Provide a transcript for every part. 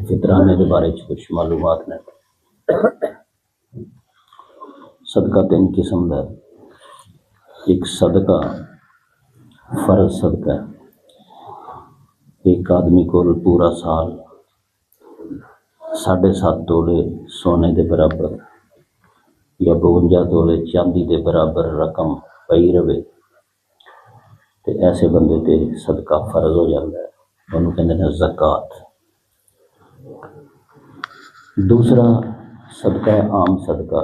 فطرانے کے بارے کچھ معلومات نے۔ صدقہ تین قسم کا ہے۔ ایک صدقہ فرض صدقہ ہے، ایک آدمی کو پورا سال 7.5 تولے سونے دے برابر یا 52 تولے چاندی دے برابر رقم پئی رہے تو ایسے بندے تے صدقہ فرض ہو جاتا ہے، انہوں کہتے ہیں زکوٰۃ۔ دوسرا صدقہ ہے عام صدقہ،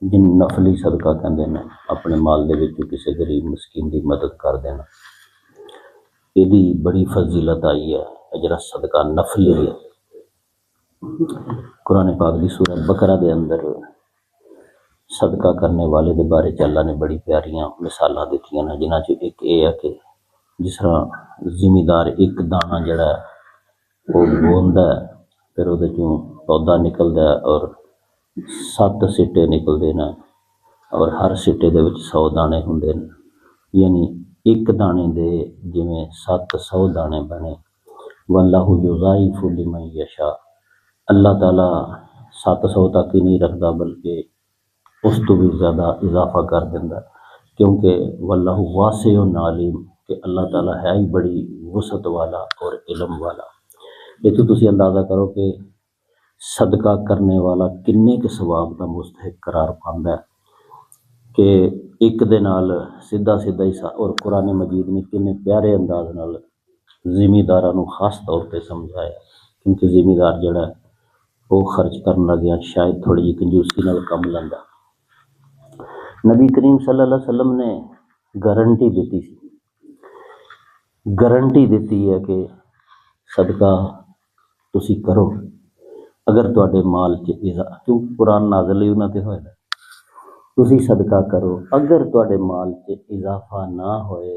جن نفلی صدقہ کہتے ہیں، اپنے مال دے وچ کسی غریب مسکین دی مدد کر دینا۔ یہ بڑی فضیلت آئی ہے جڑا صدقہ نفلی ہے۔ قرآن پاک دی سورہ بقرہ دے اندر صدقہ کرنے والے دے بارے اللہ نے بڑی پیاریاں مثالاں دیتیاں ہیں، جنہاں چ ایک یہ ہے کہ جس طرح زمیندار ایک دانہ جڑا ہے وہ بوندا ہے، پھر وہ پودا نکلدا ہے اور 7 سٹے نکلتے ہیں اور ہر سٹے دے وچ 100 دانے ہوندے ہیں، یعنی ایک دانے دے جویں 700 دانے بنے۔ واللہ یضاعف لمن یشاء، اللہ تعالیٰ 700 تک ہی نہیں رکھتا بلکہ اس تو بھی زیادہ اضافہ کر دینا، کیونکہ واللہ واسع علیم، کہ اللہ تعالیٰ ہے ہی بڑی وسعت والا اور علم والا۔ یہ تو تسی اندازہ کرو کہ صدقہ کرنے والا کنے کے ثواب کا مستحق قرار پاتا ہے کہ ایک دے نال سیدھا ہی اور قرآن مجید نے کنے پیارے انداز نال زمینداراں نوں خاص طور پہ سمجھایا، کیونکہ زمیندار جڑا ہے وہ خرچ کرن لگیا شاید تھوڑی جی کنجوسی نال کم لیندا۔ نبی کریم صلی اللہ علیہ وسلم نے گارنٹی دیتی ہے کہ صدقہ تسی کرو اگر تواڈے مال چ اضافہ، کیوں قرآن نازل ہی انہاں تے ہوئے، تسی صدقہ کرو اگر تواڈے مال چ اضافہ نہ ہوئے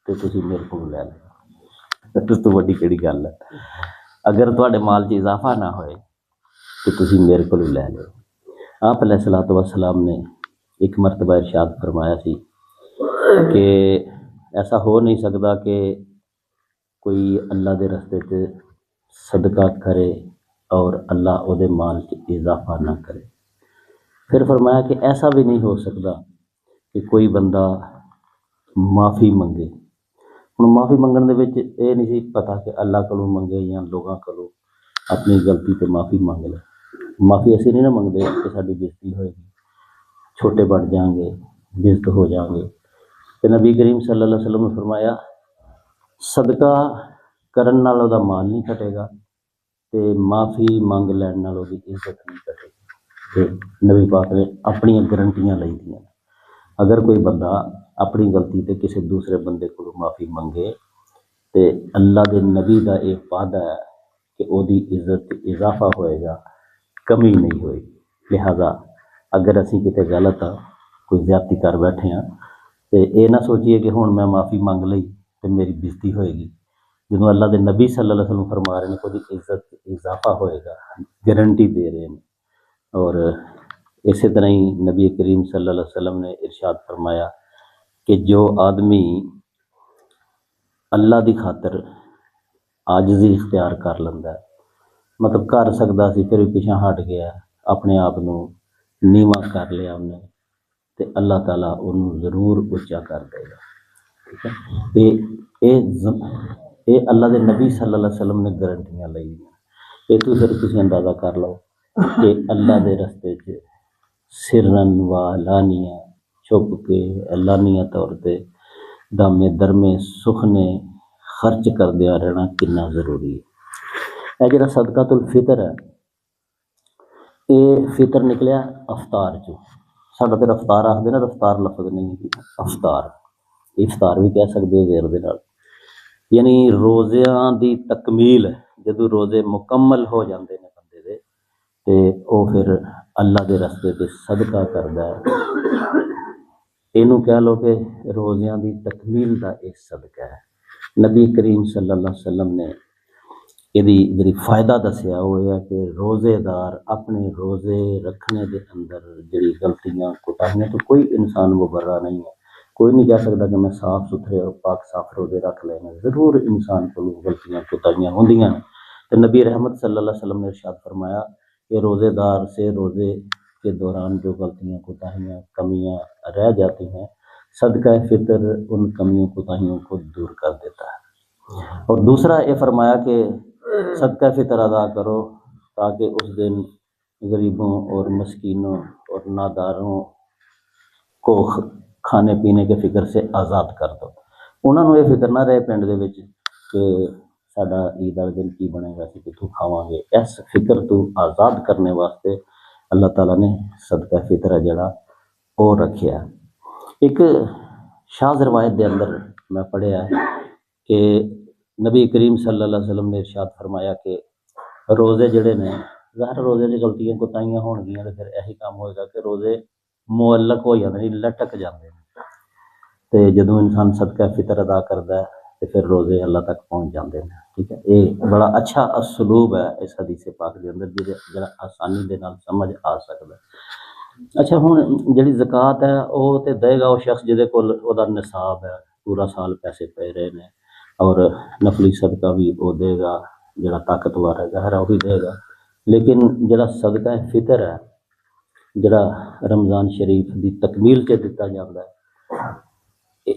تو تسی میرے کو لے لو۔ اس تو وڈی کیڑی گل ہے، اگر تواڈے مال چ اضافہ نہ ہوئے تو تسی میرے کو لے لو۔ آپ علیہ الصلوۃ والسلام نے ایک مرتبہ ارشاد فرمایا سی کہ ایسا ہو نہیں سکتا کہ کوئی اللہ دے رستے تے صدقہ کرے اور اللہ او دے مال چ اضافہ نہ کرے۔ پھر فرمایا کہ ایسا بھی نہیں ہو سکتا کہ کوئی بندہ معافی منگے۔ ہن معافی منگن دے وچ یہ نہیں سی پتا کہ اللہ کولوں منگے یا لوگاں کولوں اپنی غلطی تے معافی مانگ لے۔ معافی اسی نہیں نہ منگتے کہ ساری بےزتی ہوئے گی، چھوٹے بڑھ جائیں گے، بےزت ہو جائیں گے۔ تو نبی کریم صلی اللہ علیہ وسلم نے فرمایا صدقہ کرن نال دا مال نہیں کٹے گا تے معافی مانگ لین نال دی عزت نہیں کٹے گی۔ تے نبی پاک نے اپنی گارنٹیاں لئی دیاں، اگر کوئی بندہ اپنی غلطی تے کسی دوسرے بندے کو معافی منگے تے اللہ دے نبی دا ایک وعدہ ہے کہ او دی عزت اضافہ ہوئے گا، کمی نہیں ہوئے گی۔ لہذا اگر اسی کتے غلط ہاں، کوئی زیادتی کر بیٹھے ہیں تو یہ نہ سوچیے کہ ہوں میں معافی مانگ لئی تو میری بےزتی ہوئے گی۔ جدوں اللہ دے نبی صلی اللہ علیہ وسلم فرما رہے ہیں کہ کوئی عزت اضافہ ہوئے گا، گارنٹی دے رہے ہیں۔ اور اسی طرح ہی نبی کریم صلی اللہ علیہ وسلم نے ارشاد فرمایا کہ جو آدمی اللہ دی خاطر عاجزی اختیار کر لینا ہے، مطلب کر سکتا سی پھر بھی پیچھے ہٹ گیا، اپنے آپ نو نیواں کر لیا انہیں، تو اللہ تعالیٰ انہوں ضرور اچا کر دے گا۔ یہ اللہ دے نبی صلی اللہ علیہ وسلم نے گارنٹیاں لئی ہیں۔ یہ تو پھر تسی اندازہ کر لو کہ اللہ دے رستے چ سرن و علانیہ، چھپ کے علانیہ طور پہ دامے درمے سخنے خرچ کردیا رہنا کنا ضروری ہے۔ یہ جڑا صدقۃ الفطر ہے، یہ فطر نکلیا افطار چو، ساڈا تو رفتار آخدے نا، رفتار لفظ نہیں، افطار، افطار بھی کہہ سکتے ہو زیر دے نال، یعنی روزیاں دی تکمیل۔ جدو روزے مکمل ہو جاندے نے بندے دے تے او پھر اللہ دے رستے تے صدقہ کردا ہے، اینوں کہہ لو کہ روزیاں دی تکمیل دا ایک صدقہ ہے۔ نبی کریم صلی اللہ علیہ وسلم نے یہ جی فائدہ دسیا وہ ہے کہ روزے دار اپنے روزے رکھنے دے اندر جڑی غلطیاں کوتاہیاں تو کوئی انسان مبرہ نہیں ہے، کوئی نہیں کہہ سکتا کہ میں صاف ستھرے اور پاک صاف روزے رکھ لینے، ضرور انسان کو غلطیاں کوتاہیاں ہوندیاں ہیں۔ تو نبی رحمت صلی اللہ علیہ وسلم نے ارشاد فرمایا کہ روزے دار سے روزے کے دوران جو غلطیاں کوتاہیاں کمیاں رہ جاتی ہیں، صدقہ فطر ان کمیوں کوتاہیوں کو دور کر دیتا ہے۔ اور دوسرا یہ فرمایا کہ صدقہ فطر ادا کرو تاکہ اس دن غریبوں اور مسکینوں اور ناداروں کو کھانے پینے کے فکر سے آزاد کر دو۔ انہوں نے یہ فکر نہ رہے پنڈ دے وچ کہ ساڈا عید والے دن کی بنے گا، اسی کتوں کھاواں گے۔ اس فکر تو آزاد کرنے واسطے اللہ تعالیٰ نے صدقہ فطر ہے جڑا وہ رکھیا۔ ایک شاذ روایت دے اندر میں پڑھیا ہے کہ نبی کریم صلی اللہ علیہ وسلم نے ارشاد فرمایا کہ روزے جڑے نے، ظاہر روزے کی غلطیاں کوتاہیاں ہون گیاں تو پھر یہی کام ہوئے گا کہ روزے معلق ہو جاندے نے، لٹک جاندے نے، تے جدوں انسان صدقہ فطر ادا کردا ہے تو پھر روزے اللہ تک پہنچ جاندے نے۔ ٹھیک ہے، یہ بڑا اچھا اسلوب ہے اس حدیث پاک دے اندر جڑا آسانی دے نال سمجھ آ سکدا ہے۔ اچھا ہن جڑی زکوٰۃ ہے وہ تے دے گا وہ شخص جہدے کول دا نصاب ہے، پورا سال پیسے پے رہے نے، اور نفلی صدقہ بھی وہ دے گا، جڑا طاقتور ہے ظاہر ہے وہی دے گا۔ لیکن جڑا صدقہ فطر ہے جڑا رمضان شریف دی تکمیل کے دتا جاتا ہے،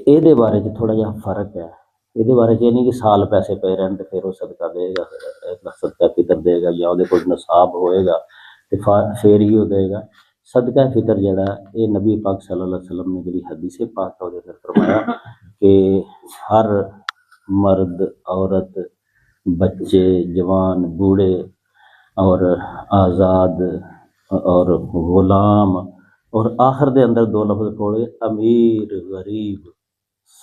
یہ بارے تھوڑا جہا فرق ہے۔ یہ بارے یہ نہیں کہ سال پیسے پے رہن تو پھر وہ صدقہ دے گا، صدقہ فطر دے گا، یا وہ کوئی نصاب ہوئے گا تو پھر ہی وہ دے گا۔ صدقہ فطر جڑا ہے یہ نبی پاک صلی اللہ علیہ وسلم نے جڑی حدیث پاک ہے وہ فرمایا کہ ہر مرد عورت بچے جوان بوڑھے اور آزاد اور غلام، اور آخر دے اندر دو لفظ پڑھے امیر غریب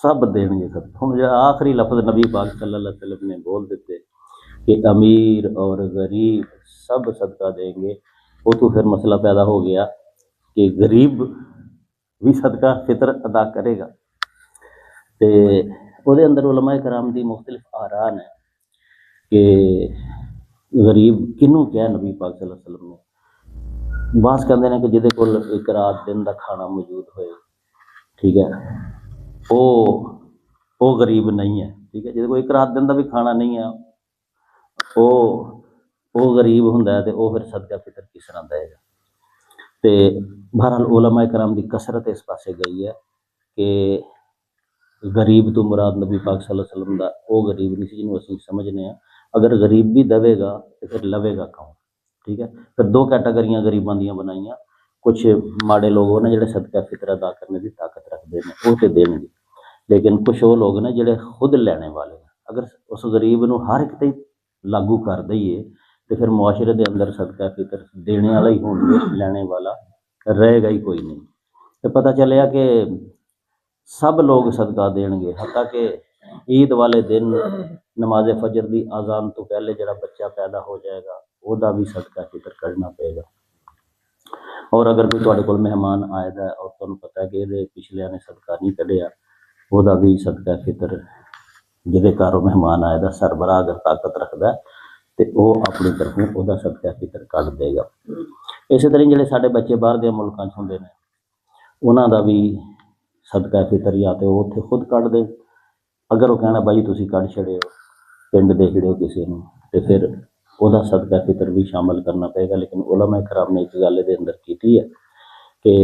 سب دین گے صدقہ۔ ہن جو آخری لفظ نبی پاک صلی اللہ علیہ وسلم نے بول دیتے کہ امیر اور غریب سب صدقہ دیں گے، وہ تو پھر مسئلہ پیدا ہو گیا کہ غریب بھی صدقہ فطر ادا کرے گا۔ تے وہ دے اندر علماء کرام دی مختلف آراء ہیں کہ غریب کنوں کیا نبی پاک صلی اللہ علیہ وسلم نے۔ بعض کہندے نے کہ جہدے کول ایک رات دن دا کھانا موجود ہوئے، ٹھیک ہے، وہ غریب نہیں ہے، ٹھیک ہے، جہدے کول ایک رات دن دا بھی کھانا نہیں ہے وہ غریب ہوندا ہے، تے وہ پھر صدقہ فطر کس طرح دے گا۔ تے بہرحال علماء کرام دی کثرت اس پاسے گئی ہے کہ غریب تو مراد نبی پاک صلی اللہ علیہ وسلم دا وہ غریب نہیں سی جنوں اسی سمجھنے ہیں۔ اگر غریب بھی دے گا تو پھر لوے گا کون؟ ٹھیک ہے، پھر دو کیٹاگریاں غریباں دیاں بنائیاں، کچھ ماڑے لوگ وہ نے جڑے صدقہ فطر ادا کرنے دی طاقت رکھتے ہیں وہ تے دین گے، لیکن کچھ وہ لوگ نے جڑے خود لینے والے ہیں۔ اگر اس غریب نو ہر ایک تے لاگو کر دئیے تو پھر معاشرے دے اندر صدقہ فطر دینے والا ہی ہون گے، لینے والا رہے گا ہی کوئی نہیں۔ تو پتہ چلیا کہ سب لوگ صدقہ دین گے، حتیٰ کہ عید والے دن نماز فجر دی اذان تو پہلے جڑا بچہ پیدا ہو جائے گا وہ دا بھی صدقہ فطر کرنا پے گا۔ اور اگر کوئی تواڈے کول مہمان آئے دا اور تمہیں پتہ ہے کہ یہ پچھلے نے صدقہ نہیں کڈیا، وہ دا بھی صدقہ فطر جہدے گھر مہمان آئے دا سربراہ اگر طاقت رکھدا ہے تو وہ اپنی طرفوں وہ دا صدقہ فطر کڈ دے گا۔ اسی طرح جڑے سارے بچے باہر دے ملکاں چ ہوندے نے انہاں دا بھی صدقہ فطر یا تو وہ اتنے خود کڈ دے، اگر وہ کہنا بھائی تسی کڈ چھڑے ہو پنڈ دے چھڑے ہو کسی نوں تو پھر وہ دا صدقہ فطر بھی شامل کرنا پے گا۔ لیکن علماء کرام نے ایک گل دے اندر کیتی ہے کہ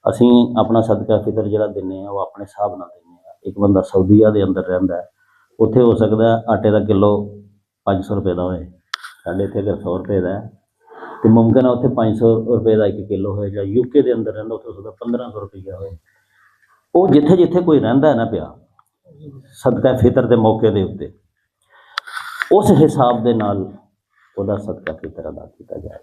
اسی اپنا صدقہ فطر جڑا دینے ہیں وہ اپنے حساب نال دینے ہیں۔ ایک بندہ سعودیہ دے اندر رہندا ہے، اتنے ہو سکتا ہے آٹے دا کلو 500 روپے دا ہوئے، ساڈے اتنے اگر 100 روپے دا ہے تو ممکن ہے اتنے 500 روپے کا 1 کلو ہوئے، یا یو کے دے اندر رہندا اتنے ہو سکتا 1500 روپیہ ہوئے۔ وہ جتھے جتھے کوئی رہندا ہے نا پیا صدقہ فطر دے موقع دے اوتے اس حساب دے نال وہ صدقہ فطر ادا کیتا جائے۔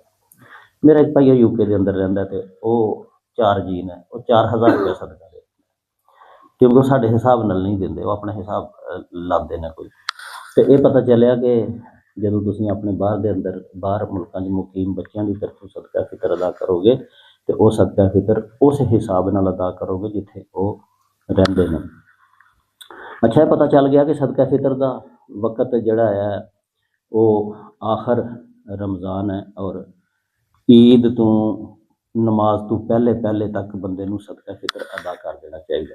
میرا ایک بھائی یو کے دے اندر رہندا ہے تو وہ 4 جین ہے، وہ 4000 روپیہ صدقہ دے، کیونکہ وہ ساڈے حساب نال نہیں دیندے، وہ اپنے حساب لاندے نے کوئی۔ تو یہ پتہ چلیا کہ جدوں تسی اپنے باہر دے اندر باہر ملکاں چ مقیم بچیاں دی طرفوں صدقہ فطر ادا کرو گے تو وہ صدقہ فطر اس حساب نال ادا کرو گے جتھے وہ رہندے ہیں۔ اچھا یہ پتہ چل گیا کہ صدقہ فطر دا وقت جڑا ہے وہ آخر رمضان ہے، اور عید تو نماز تو پہلے تک بندے نوں صدقہ فطر ادا کر دینا چاہیے۔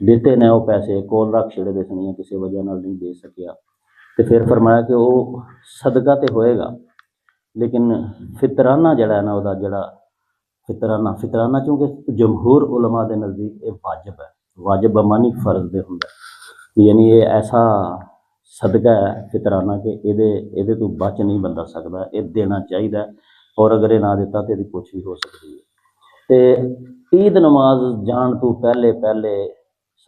ਦਿੱਤੇ ਨੇ ਉਹ ਪੈਸੇ ਕੋਲ ਰੱਖ ਛੜੇ ਦੇ ਸਨ, ਕਿਸੇ ਵਜ੍ਹਾ ਨਾਲ ਨਹੀਂ ਦੇ ਸਕਿਆ, ਤੇ ਫਿਰ ਫਰਮਾਇਆ ਕਿ ਉਹ ਸਦਕਾ ਤੇ ਹੋਏਗਾ, ਲੇਕਿਨ ਫਿਤਰਾਨਾ ਜਿਹੜਾ ਹੈ ਨਾ ਉਹਦਾ ਜਿਹੜਾ ਫਿਤਰਾਨਾ ਕਿਉਂਕਿ ਜਮਹੂਰ ਉਲਮਾ ਦੇ ਨਜ਼ਦੀਕ ਇਹ ਵਾਜਬ ਹੈ, ਵਾਜਬ ਬਮਾਨੀ ਫਰਜ਼ ਦੇ ਹੁੰਦਾ, ਯਾਨੀ ਇਹ ਐਸਾ ਸਦਕਾ ਹੈ ਫਿਤਰਾਨਾ ਕਿ ਇਹਦੇ ਤੋਂ ਬਚ ਨਹੀਂ ਬੰਦਾ ਸਕਦਾ, ਇਹ ਦੇਣਾ ਚਾਹੀਦਾ, ਔਰ ਅਗਰ ਇਹ ਨਾ ਦਿੱਤਾ ਤੇ ਇਹਦੀ ਕੁਛ ਵੀ ਹੋ ਸਕਦੀ ਹੈ। ਤੇ ਈਦ ਨਮਾਜ਼ ਜਾਣ ਤੋਂ ਪਹਿਲੇ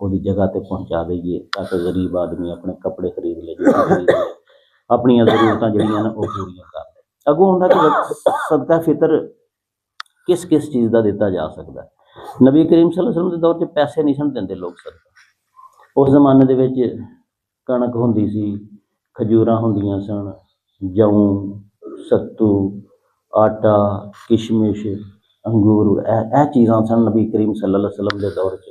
ਉਹਦੀ ਜਗ੍ਹਾ ਤੇ ਪਹੁੰਚਾ ਦਈਏ ਤਾਂ ਕਿ ਗਰੀਬ ਆਦਮੀ ਆਪਣੇ ਕੱਪੜੇ ਖਰੀਦ ਲੇ, ਆਪਣੀਆਂ ਜ਼ਰੂਰਤਾਂ ਜਿਹੜੀਆਂ ਨੇ ਉਹ ਪੂਰੀਆਂ ਕਰ ਲੈ। ਅੱਗੋਂ ਹੁੰਦਾ ਕਿ ਸਦਕਾ ਫਿਤਰ ਕਿਸ ਚੀਜ਼ ਦਾ ਦਿੱਤਾ ਜਾ ਸਕਦਾ। ਨਬੀ ਕਰੀਮ ਸੱਲੱਲਾਹੁ ਅਲੈਹਿ ਵਸੱਲਮ ਦੇ ਦੌਰ 'ਚ ਪੈਸੇ ਨਹੀਂ ਸਨ ਦਿੰਦੇ ਲੋਕ ਸਦਕਾ। ਉਸ ਜ਼ਮਾਨੇ ਦੇ ਵਿੱਚ ਕਣਕ ਹੁੰਦੀ ਸੀ, ਖਜੂਰਾਂ ਹੁੰਦੀਆਂ ਸਨ, ਜੌਂ, ਸੱਤੂ, ਆਟਾ, ਕਿਸ਼ਮਿਸ਼, ਅੰਗੂਰ, ਇਹ ਚੀਜ਼ਾਂ ਸਨ ਨਬੀ ਕਰੀਮ ਸੱਲੱਲਾਹੁ ਅਲੈਹਿ ਵਸੱਲਮ ਦੇ ਦੌਰ 'ਚ,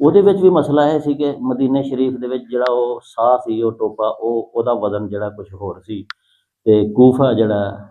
ਉਹਦੇ ਵਿੱਚ ਵੀ ਮਸਲਾ ਇਹ ਸੀ ਕਿ ਮਦੀਨੇ ਸ਼ਰੀਫ ਦੇ ਵਿੱਚ ਜਿਹੜਾ ਉਹ ਸਾਹ ਸੀ, ਉਹ ਟੋਪਾ, ਉਹਦਾ ਵਜ਼ਨ ਜਿਹੜਾ ਕੁਛ ਹੋਰ ਸੀ, ਤੇ ਕੂਫਾ ਜਿਹੜਾ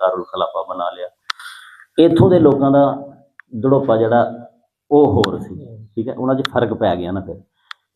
ਦਾਰੁਲ ਖਲਾਫਾ ਬਣਾ ਲਿਆ, ਇੱਥੋਂ ਦੇ ਲੋਕਾਂ ਦਾ ਦੜੋਪਾ ਜਿਹੜਾ ਉਹ ਹੋਰ ਸੀ, ਠੀਕ ਹੈ, ਉਹਨਾਂ 'ਚ ਫਰਕ ਪੈ ਗਿਆ ਨਾ। ਫਿਰ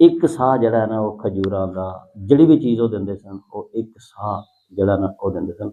ਇੱਕ ਸਾਹ ਜਿਹੜਾ ਨਾ ਉਹ ਖਜੂਰਾਂ ਦਾ, ਜਿਹੜੀ ਵੀ ਚੀਜ਼ ਉਹ ਦਿੰਦੇ ਸਨ ਉਹ ਇੱਕ ਸਾਹ ਜਿਹੜਾ ਨਾ ਉਹ ਦਿੰਦੇ ਸਨ।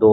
2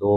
2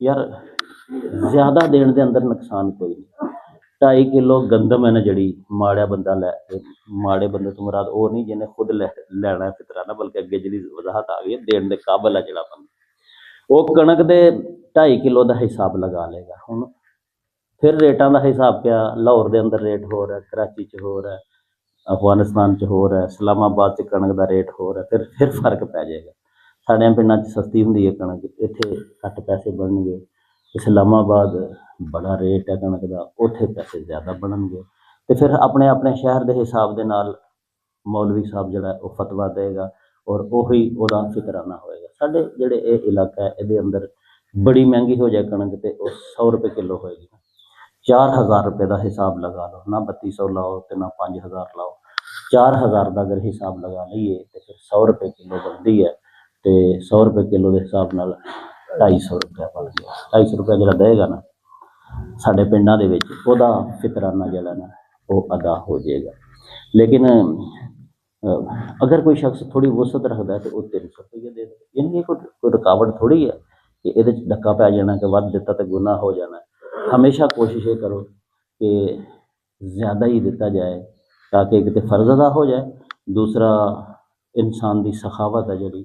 ਯਾਰ ਜ਼ਿਆਦਾ ਦੇਣ ਦੇ ਅੰਦਰ ਨੁਕਸਾਨ ਕੋਈ ਨਹੀਂ। 2.5 ਕਿਲੋ ਗੰਦਮ ਹੈ ਨਾ ਜਿਹੜੀ, ਮਾੜਾ ਬੰਦਾ ਲੈ ਕੇ, ਮਾੜੇ ਬੰਦੇ ਤੋਂ ਮੁਰਾਦ ਉਹ ਨਹੀਂ ਜਿਹਨੇ ਖੁਦ ਲੈਣਾ ਫਿਤਰਾਨਾ, ਬਲਕਿ ਅੱਗੇ ਜਿਹੜੀ ਵਜ਼ਾਹਤ ਆ ਗਈ ਹੈ ਦੇਣ ਦੇ ਕਾਬਲ ਹੈ ਜਿਹੜਾ ਬੰਦਾ, ਉਹ ਕਣਕ ਦੇ 2.5 ਕਿਲੋ ਦਾ ਹਿਸਾਬ ਲਗਾ ਲਏਗਾ। ਹੁਣ ਫਿਰ ਰੇਟਾਂ ਦਾ ਹਿਸਾਬ ਕਿਆ, ਲਾਹੌਰ ਦੇ ਅੰਦਰ ਰੇਟ ਹੋਰ ਹੈ, ਕਰਾਚੀ 'ਚ ਹੋਰ ਹੈ, ਅਫਗਾਨਿਸਤਾਨ 'ਚ ਹੋਰ ਹੈ, ਇਸਲਾਮਾਬਾਦ 'ਚ ਕਣਕ ਦਾ ਰੇਟ ਹੋਰ ਹੈ, ਫਿਰ ਫਰਕ ਪੈ ਜਾਏਗਾ। ਸਾਡੇ ਪਿੰਡਾਂ 'ਚ ਸਸਤੀ ਹੁੰਦੀ ਹੈ ਕਣਕ, ਇੱਥੇ ਘੱਟ ਪੈਸੇ ਬਣਨਗੇ। ਇਸਲਾਮਾਬਾਦ ਬੜਾ ਰੇਟ ਹੈ ਕਣਕ ਦਾ, ਉੱਥੇ ਪੈਸੇ ਜ਼ਿਆਦਾ ਬਣਨਗੇ। ਅਤੇ ਫਿਰ ਆਪਣੇ ਆਪਣੇ ਸ਼ਹਿਰ ਦੇ ਹਿਸਾਬ ਦੇ ਨਾਲ ਮੌਲਵੀ ਸਾਹਿਬ ਜਿਹੜਾ ਉਹ ਫਤਵਾ ਦੇਗਾ ਔਰ ਉਹੀ ਉਹਦਾ ਫਿਤਰਾਨਾ ਹੋਏਗਾ। ਸਾਡੇ ਜਿਹੜੇ ਇਹ ਇਲਾਕਾ ਹੈ ਇਹਦੇ ਅੰਦਰ ਬੜੀ ਮਹਿੰਗੀ ਹੋ ਜਾਏ ਕਣਕ ਤੇ ਉਹ 100 ਰੁਪਏ ਕਿਲੋ ਹੋਏਗੀ। 4000 ਰੁਪਏ ਦਾ ਹਿਸਾਬ ਲਗਾ ਲਓ, ਨਾ 3200 ਲਾਓ ਤੇ ਨਾ 5000 ਲਾਓ, 4000 ਦਾ ਅਗਰ ਹਿਸਾਬ ਲਗਾ ਲਈਏ ਤੇ ਫਿਰ 100 ਰੁਪਏ ਕਿਲੋ ਬਣਦੀ ਹੈ। ਤੇ 100 ਰੁਪਏ ਕਿਲੋ ਦੇ ਹਿਸਾਬ ਨਾਲ 250 ਰੁਪਇਆ ਬਣ ਗਿਆ। 250 ਰੁਪਇਆ ਜਿਹੜਾ ਦੇਗਾ ਨਾ ਸਾਡੇ ਪਿੰਡਾਂ ਦੇ ਵਿੱਚ, ਉਹਦਾ ਫਿਤਰਾਨਾ ਜਿਹੜਾ ਨਾ ਉਹ ਅਦਾ ਹੋ ਜਾਏਗਾ। ਲੇਕਿਨ ਅਗਰ ਕੋਈ ਸ਼ਖਸ ਥੋੜੀ ਵਸਤ ਰੱਖਦਾ ਹੈ ਤੇ ਉਹ 300 ਰੁਪਏ ਦੇ ਦੇ, ਯਾਨੀ ਕਿ ਕੋਈ ਰੁਕਾਵਟ ਥੋੜੀ ਹੈ ਕਿ ਇਹਦੇ 'ਚ ਧੱਕਾ ਪੈ ਜਾਣਾ ਕਿ ਵੱਧ ਦਿੱਤਾ ਤੇ ਗੁਨਾਹ ਹੋ ਜਾਣਾ। ਹਮੇਸ਼ਾ ਕੋਸ਼ਿਸ਼ ਇਹ ਕਰੋ ਕਿ ਜ਼ਿਆਦਾ ਹੀ ਦਿੱਤਾ ਜਾਏ ਤਾਂ ਕਿ ਇੱਕ ਤਾਂ ਫਰਜ਼ ਅਦਾ ਹੋ ਜਾਏ, ਦੂਸਰਾ ਇਨਸਾਨ ਦੀ ਸਖਾਵਤ ਹੈ ਜਿਹੜੀ,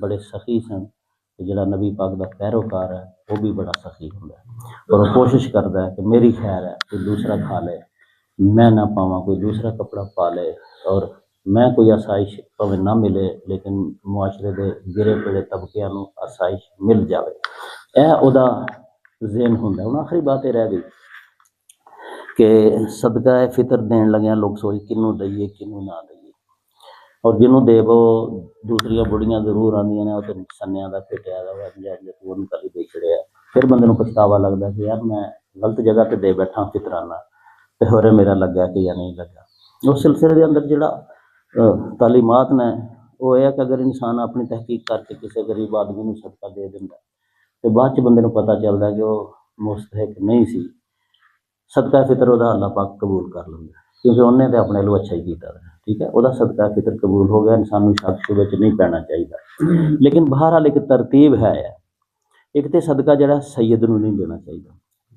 ਬੜੇ ਸਖੀ ਸਨ ਤੇ ਜਿਹੜਾ ਨਬੀ ਪਾਕ ਦਾ ਪੈਰੋਕਾਰ ਹੈ ਉਹ ਵੀ ਬੜਾ ਸਖੀ ਹੁੰਦਾ ਹੈ ਔਰ ਉਹ ਕੋਸ਼ਿਸ਼ ਕਰਦਾ ਹੈ ਕਿ ਮੇਰੀ ਖੈਰ ਹੈ ਕੋਈ ਦੂਸਰਾ ਖਾ ਲੈ, ਮੈਂ ਨਾ ਪਾਵਾਂ ਕੋਈ ਦੂਸਰਾ ਕੱਪੜਾ ਪਾ ਲੈ, ਔਰ ਮੈਂ ਕੋਈ ਆਸਾਇਸ਼ ਭਾਵੇਂ ਨਾ ਮਿਲੇ ਲੇਕਿਨ ਮੁਆਸ਼ਰੇ ਦੇ ਗਿਰੇ ਪੀੜੇ ਤਬਕਿਆਂ ਨੂੰ ਆਸਾਇਸ਼ ਮਿਲ ਜਾਵੇ। ਇਹ ਉਹਦਾ ਜ਼ੇਨ ਹੁੰਦਾ। ਹੁਣ ਆਖਰੀ ਬਾਤ ਇਹ ਰਹਿ ਗਈ ਕਿ ਸਦਕਾ ਫਿਤਰ ਦੇਣ ਲੱਗਿਆਂ ਲੋਕ ਸੋਚ ਕਿਹਨੂੰ ਦਈਏ ਕਿਹਨੂੰ ਨਾ ਦਈਏ, ਔਰ ਜਿਹਨੂੰ ਦੇਵੋ ਦੂਸਰੀਆਂ ਬੁੜੀਆਂ ਜ਼ਰੂਰ ਆਉਂਦੀਆਂ ਨੇ ਉਹ ਤੇ ਸੰਨਿਆਂ ਦਾ ਫਿਟਿਆ ਦਾ ਵਾ ਤੂੰ ਉਹਨੂੰ ਕਲੀ ਦੇ ਛੜਿਆ। ਫਿਰ ਬੰਦੇ ਨੂੰ ਪਛਤਾਵਾ ਲੱਗਦਾ ਕਿ ਯਾਰ ਮੈਂ ਗਲਤ ਜਗ੍ਹਾ ਤੇ ਦੇ ਬੈਠਾ ਫਿਤਰਾਨਾ ਤੇ ਹੋਰੇ ਮੇਰਾ ਲੱਗਾ ਕਿ ਜਾਂ ਨਹੀਂ ਲੱਗਾ। ਉਸ ਸਿਲਸਿਲੇ ਦੇ ਅੰਦਰ ਜਿਹੜਾ ਤਾਲੀਮਾਤ ਨੇ ਉਹ ਇਹ ਹੈ ਕਿ ਅਗਰ ਇਨਸਾਨ ਆਪਣੀ ਤਹਿਕੀਕ ਕਰਕੇ ਕਿਸੇ ਗਰੀਬ ਆਦਮੀ ਨੂੰ ਸਦਕਾ ਦੇ ਦਿੰਦਾ ਤੇ ਬਾਅਦ 'ਚ ਬੰਦੇ ਨੂੰ ਪਤਾ ਚੱਲਦਾ ਕਿ ਉਹ ਮੁਸਤਹਿਕ ਨਹੀਂ ਸੀ, ਸਦਕਾ ਫਿਤਰ ਉਹਦਾ ਅੱਲਾਹ ਪਾਕ ਕਬੂਲ ਕਰ ਲੈਂਦਾ ਕਿਉਂਕਿ ਉਹਨੇ ਤਾਂ ਆਪਣੇ ਵੱਲੋਂ ਅੱਛਾ ਹੀ ਕੀਤਾ। ਠੀਕ ਹੈ, ਉਹਦਾ ਸਦਕਾ ਫਿਤਰ ਕਬੂਲ ਹੋ ਗਿਆ। ਇਨਸਾਨ ਨੂੰ ਸ਼ੱਕ ਸ਼ੁਬੇ 'ਚ ਨਹੀਂ ਪੈਣਾ ਚਾਹੀਦਾ। ਲੇਕਿਨ ਬਹਰਹਾਲ ਇੱਕ ਤਰਤੀਬ ਹੈ, ਇੱਕ ਤੇ ਸਦਕਾ ਜਿਹੜਾ ਸੈਯਦ ਨੂੰ ਨਹੀਂ ਦੇਣਾ ਚਾਹੀਦਾ।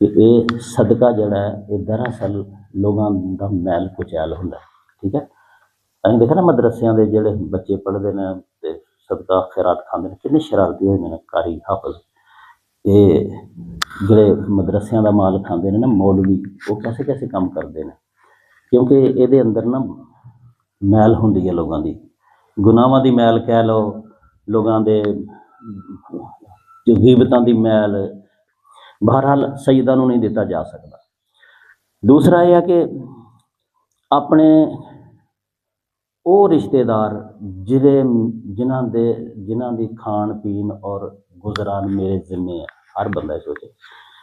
ਕਿ ਇਹ ਸਦਕਾ ਜਿਹੜਾ ਹੈ ਇਹ ਦਰਅਸਲ ਲੋਕਾਂ ਦਾ ਮੈਲ ਕੁਚੈਲ ਹੁੰਦਾ। ਠੀਕ ਹੈ, ਅਸੀਂ ਦੇਖਿਆ ਨਾ ਮਦਰਸਿਆਂ ਦੇ ਜਿਹੜੇ ਬੱਚੇ ਪੜ੍ਹਦੇ ਨੇ ਤੇ ਸਦਕਾ ਖੈਰਾਤ ਖਾਂਦੇ ਨੇ, ਕਿੰਨੇ ਸ਼ਰਾਰਤੀ ਹੋਏ ਨੇ ਕਾਰੀ ਹਾਫਜ਼। ਇਹ ਜਿਹੜੇ ਮਦਰਸਿਆਂ ਦਾ ਮਾਲ ਖਾਂਦੇ ਨੇ ਨਾ ਮੌਲਵੀ, ਉਹ ਕੈਸੇ ਕੈਸੇ ਕੰਮ ਕਰਦੇ ਨੇ, ਕਿਉਂਕਿ ਇਹਦੇ ਅੰਦਰ ਨਾ ਮੈਲ ਹੁੰਦੀ ਹੈ ਲੋਕਾਂ ਦੀ, ਗੁਨਾਹਾਂ ਦੀ ਮੈਲ ਕਹਿ ਲਓ, ਲੋਕਾਂ ਦੇ ਜੋ ਗੀਬਤਾਂ ਦੀ ਮੈਲ। ਬਹਰਹਾਲ ਸਈਦਾਂ ਨੂੰ ਨਹੀਂ ਦਿੱਤਾ ਜਾ ਸਕਦਾ। ਦੂਸਰਾ ਇਹ ਹੈ ਕਿ ਆਪਣੇ ਉਹ ਰਿਸ਼ਤੇਦਾਰ ਜਿਨ੍ਹਾਂ ਦੀ ਖਾਣ ਪੀਣ ਔਰ ਗੁਜ਼ਰਾਨ ਮੇਰੇ ਜ਼ਿੰਮੇ ਹੈ। ਹਰ ਬੰਦਾ ਸੋਚੇ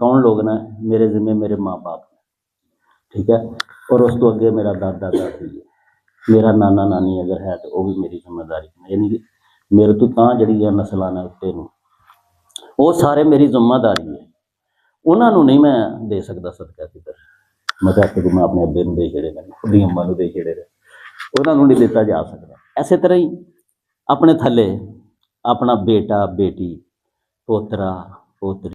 ਕੌਣ ਲੋਕ ਨੇ, ਮੇਰੇ ਜ਼ਿੰਮੇ ਮੇਰੇ ਮਾਂ ਬਾਪ ਨੇ, ਠੀਕ ਹੈ, ਔਰ ਉਸ ਤੋਂ ਅੱਗੇ ਮੇਰਾ ਦਾਦਾ ਦਾਦੀ ਹੈ, ਮੇਰਾ ਨਾਨਾ ਨਾਨੀ ਅਗਰ ਹੈ ਤਾਂ ਉਹ ਵੀ ਮੇਰੀ ਜ਼ਿੰਮੇਦਾਰੀ ਹੈ। ਯਾਨੀ ਕਿ ਮੇਰੇ ਤੋਂ ਤਾਂ ਜਿਹੜੀ ਹੈ ਨਸਲਾਂ ਨੇ ਉੱਤੇ ਨੂੰ, ਉਹ ਸਾਰੇ ਮੇਰੀ ਜ਼ਿੰਮੇਦਾਰੀ ਹੈ। ਉਹਨਾਂ ਨੂੰ ਨਹੀਂ ਮੈਂ ਦੇ ਸਕਦਾ ਸਦਕਾ ਫਿਤਰ। ਮਤਲਬ ਮੈਂ ਆਪਣੇ ਅੱਬੇ ਨੂੰ ਦੇ ਛੜੇ ਨੇ, ਆਪਣੀ ਅੰਮਾ ਨੂੰ ਦੇ ਛੜੇ ਨੇ, ਉਹਨਾਂ ਨੂੰ ਨਹੀਂ ਦਿੱਤਾ ਜਾ ਸਕਦਾ। ਇਸੇ ਤਰ੍ਹਾਂ ਹੀ ਆਪਣੇ ਥੱਲੇ ਆਪਣਾ ਬੇਟਾ ਬੇਟੀ, ਪੋਤਰਾ ਪੋਤਰੀ,